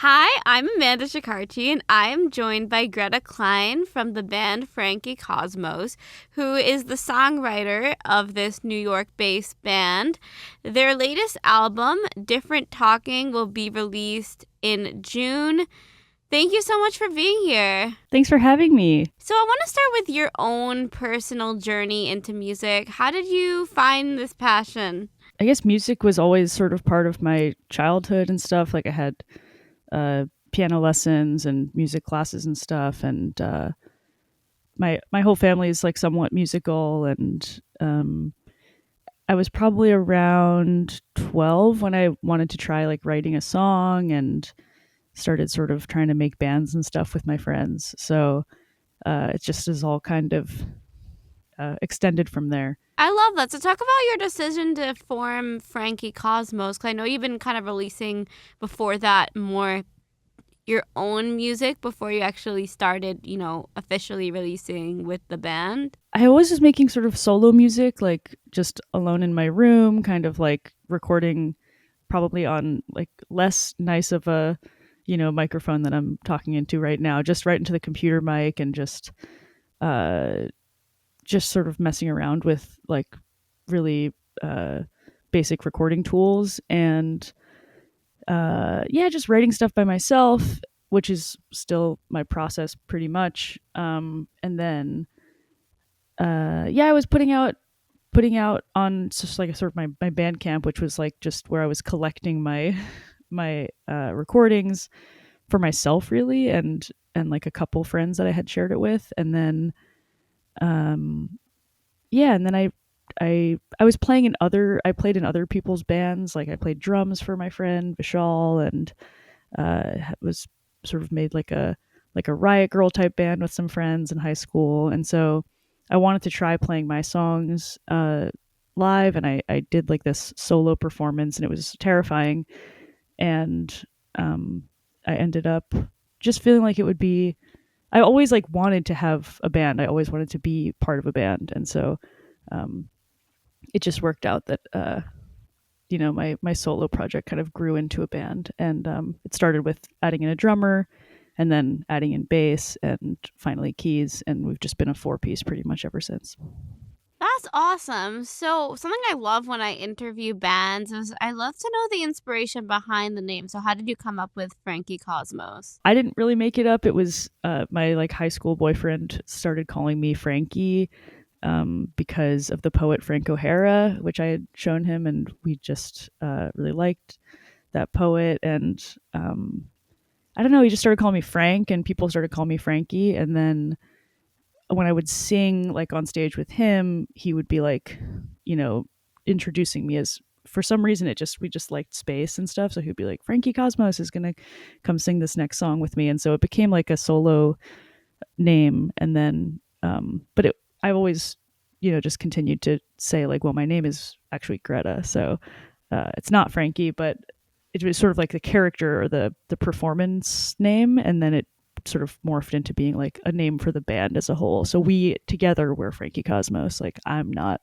Hi, I'm Amanda Shekarchi, and I am joined by Greta Kline from the band Frankie Cosmos, who is the songwriter of this New York-based band. Their latest album, Different Talking, will be released in June. Thank you so much for being here. Thanks for having me. So I want to start with your own personal journey into music. How did you find this passion? I guess music was always sort of part of my childhood and stuff. Like I had piano lessons and music classes and stuff, and my whole family is like somewhat musical. And I was probably around 12 when I wanted to try like writing a song and started sort of trying to make bands and stuff with my friends. So it just is all kind of extended from there. I love that. So talk about your decision to form Frankie Cosmos, because I know you've been kind of releasing before that more your own music before you actually started, officially releasing with the band. I was just making sort of solo music, like just alone in my room, kind of like recording probably on like less nice of a, microphone that I'm talking into right now, just right into the computer mic and uh, just sort of messing around with like really basic recording tools and yeah, just writing stuff by myself, which is still my process pretty much. And then yeah, I was putting out on just like a sort of my Bandcamp, which was like just where I was collecting my recordings for myself really, and like a couple friends that I had shared it with, and then yeah, and then I was playing in other I played in other people's bands. Like I played drums for my friend Vishal, and was sort of made like a Riot Girl type band with some friends in high school. And so I wanted to try playing my songs live, and I did like this solo performance, and it was terrifying. And I ended up just feeling like it would be. I always like wanted to have a band. I always wanted to be part of a band, and so um, it just worked out that my solo project kind of grew into a band, and it started with adding in a drummer, and then adding in bass, and finally keys, and we've just been a four piece pretty much ever since. That's awesome. So something I love when I interview bands is I love to know the inspiration behind the name. So how did you come up with Frankie Cosmos? I didn't really make it up. It was my like high school boyfriend started calling me Frankie because of the poet Frank O'Hara, which I had shown him, and we just really liked that poet. And I don't know, he just started calling me Frank, and people started calling me Frankie. And then when I would sing like on stage with him, he would be like, you know, introducing me as, for some reason we just liked space and stuff. So he'd be like, Frankie Cosmos is gonna come sing this next song with me. And so it became like a solo name. And then but I've always, just continued to say like, well, my name is actually Greta. So it's not Frankie, but it was sort of like the character or the performance name, and then it sort of morphed into being like a name for the band as a whole. So we together were Frankie Cosmos. Like I'm not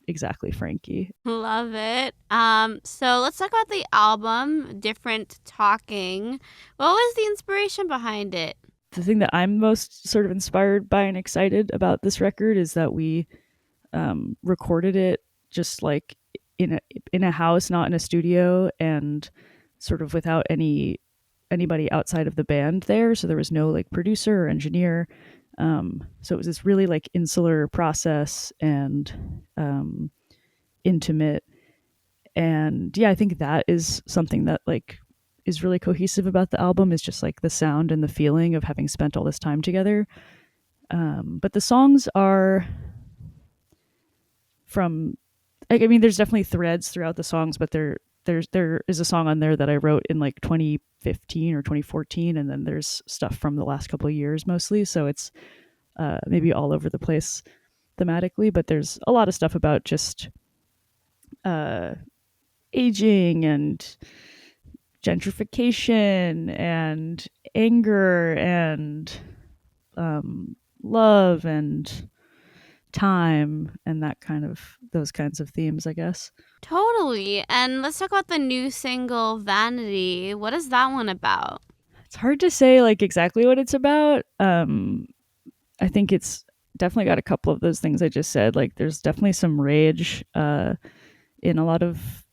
exactly Frankie. Love it. So let's talk about the album, Different Talking. What was the inspiration behind it? The thing that I'm most sort of inspired by and excited about this record is that we recorded it just like in a house, not in a studio, and sort of without anybody outside of the band there. So there was no like producer or engineer. So it was this really like insular process and intimate. And yeah, I think that is something that like is really cohesive about the album, is just like the sound and the feeling of having spent all this time together. But the songs are from, I mean, there's definitely threads throughout the songs, but there is a song on there that I wrote in like 2015 or 2014, and then there's stuff from the last couple of years mostly. So it's maybe all over the place thematically, but there's a lot of stuff about just uh, aging and gentrification and anger and love and time and that kind of those kinds of themes, I guess. Totally. And let's talk about the new single, Vanity. What is that one about? It's hard to say like exactly what it's about. I think it's definitely got a couple of those things I just said. Like there's definitely some rage in a lot of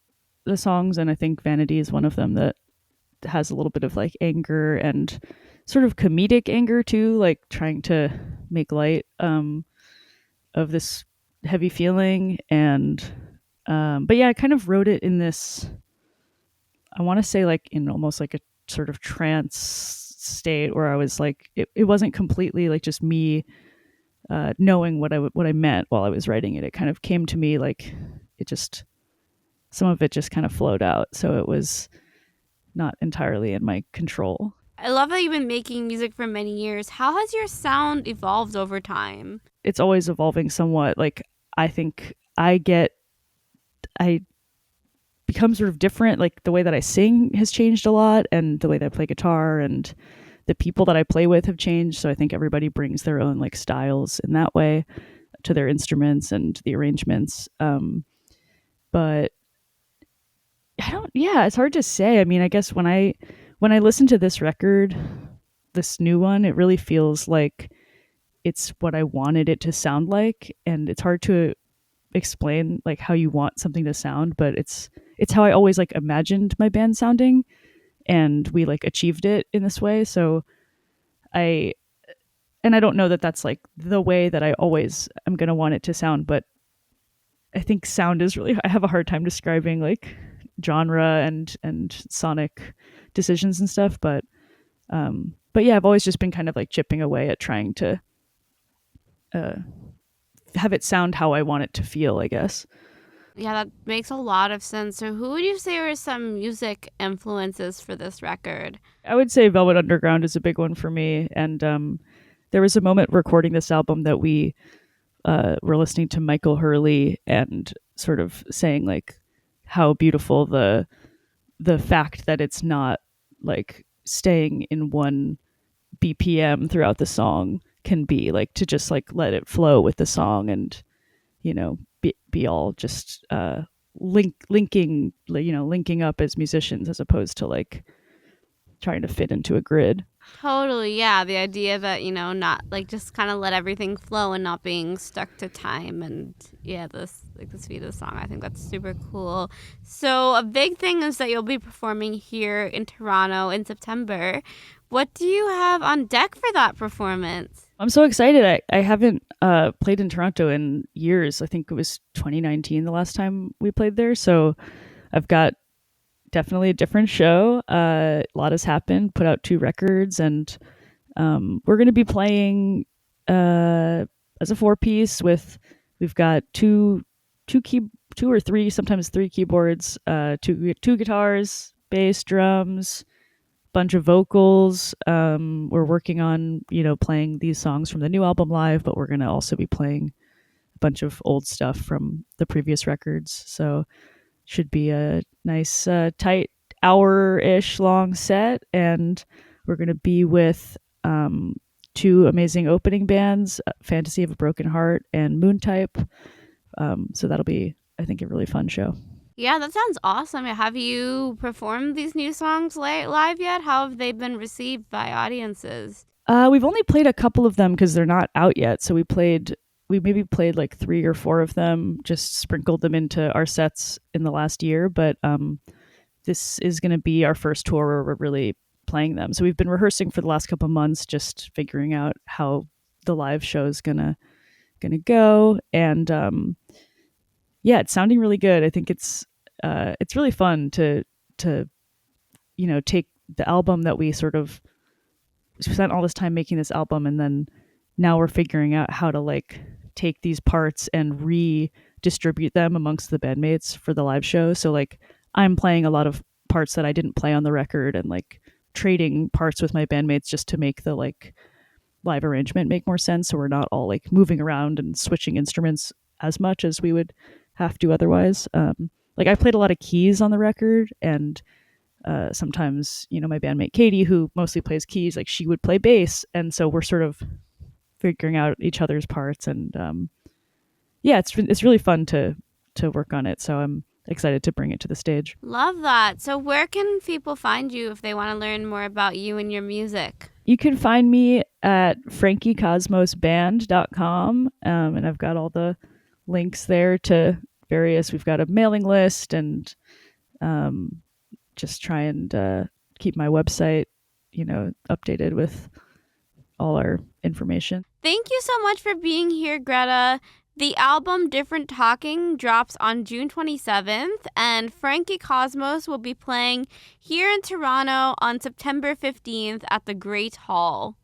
the songs, and I think Vanity is one of them that has a little bit of like anger and sort of comedic anger too, like trying to make light of this heavy feeling. And but yeah, I kind of wrote it in this, I want to say like in almost like a sort of trance state where I was like it wasn't completely like just me knowing what I meant while I was writing it. It kind of came to me like it just, some of it just kind of flowed out, so it was not entirely in my control. I love that you've been making music for many years. How has your sound evolved over time? It's always evolving somewhat. Like I think I become sort of different. Like the way that I sing has changed a lot, and the way that I play guitar and the people that I play with have changed. So I think everybody brings their own like styles in that way to their instruments and the arrangements. But I don't. Yeah, it's hard to say. I mean, I guess when I listen to this record, this new one, it really feels like it's what I wanted it to sound like, and it's hard to explain like how you want something to sound, but it's how I always like imagined my band sounding, and we like achieved it in this way. So I and I don't know that that's like the way that I always am going to want it to sound, but I think sound is really, I have a hard time describing like genre and sonic decisions and stuff, but yeah, I've always just been kind of like chipping away at trying to uh have it sound how I want it to feel, I guess. Yeah, that makes a lot of sense. So, who would you say are some music influences for this record? I would say Velvet Underground is a big one for me, and there was a moment recording this album that we were listening to Michael Hurley and sort of saying like how beautiful the fact that it's not like staying in one BPM throughout the song can be, like to just like let it flow with the song and be all just linking up as musicians as opposed to like trying to fit into a grid. Totally, yeah. The idea that, not like just kind of let everything flow and not being stuck to time and yeah, this like the speed of the song. I think that's super cool. So a big thing is that you'll be performing here in Toronto in September. What do you have on deck for that performance? I'm so excited. I haven't played in Toronto in years. I think it was 2019 the last time we played there. So I've got definitely a different show. A lot has happened. Put out 2 records, and we're going to be playing as a 4-piece with. We've got two or three, sometimes 3 keyboards, two guitars, bass, drums, bunch of vocals. We're working on playing these songs from the new album live, but we're going to also be playing a bunch of old stuff from the previous records. So should be a nice tight hour-ish long set, and we're going to be with 2 amazing opening bands, Fantasy of a Broken Heart and Moontype. So that'll be, I think, a really fun show. Yeah, that sounds awesome. Have you performed these new songs live yet? How have they been received by audiences? We've only played a couple of them because they're not out yet. So we maybe played like 3 or 4 of them, just sprinkled them into our sets in the last year. But this is going to be our first tour where we're really playing them. So we've been rehearsing for the last couple of months, just figuring out how the live show is gonna go. And yeah, it's sounding really good. I think it's really fun to take the album that we sort of spent all this time making this album, and then now we're figuring out how to like take these parts and redistribute them amongst the bandmates for the live show. So like I'm playing a lot of parts that I didn't play on the record, and like trading parts with my bandmates just to make the like live arrangement make more sense, so we're not all like moving around and switching instruments as much as we would have to otherwise. Like I played a lot of keys on the record, and sometimes my bandmate Katie, who mostly plays keys, like she would play bass, and so we're sort of figuring out each other's parts, and yeah, it's really fun to work on it. So I'm excited to bring it to the stage. Love that. So where can people find you if they want to learn more about you and your music? You can find me at frankiecosmosband.com, and I've got all the links there to various. We've got a mailing list, and just try and keep my website, updated with all our information. Thank you so much for being here, Greta. The album Different Talking drops on June 27th, and Frankie Cosmos will be playing here in Toronto on September 15th at the Great Hall.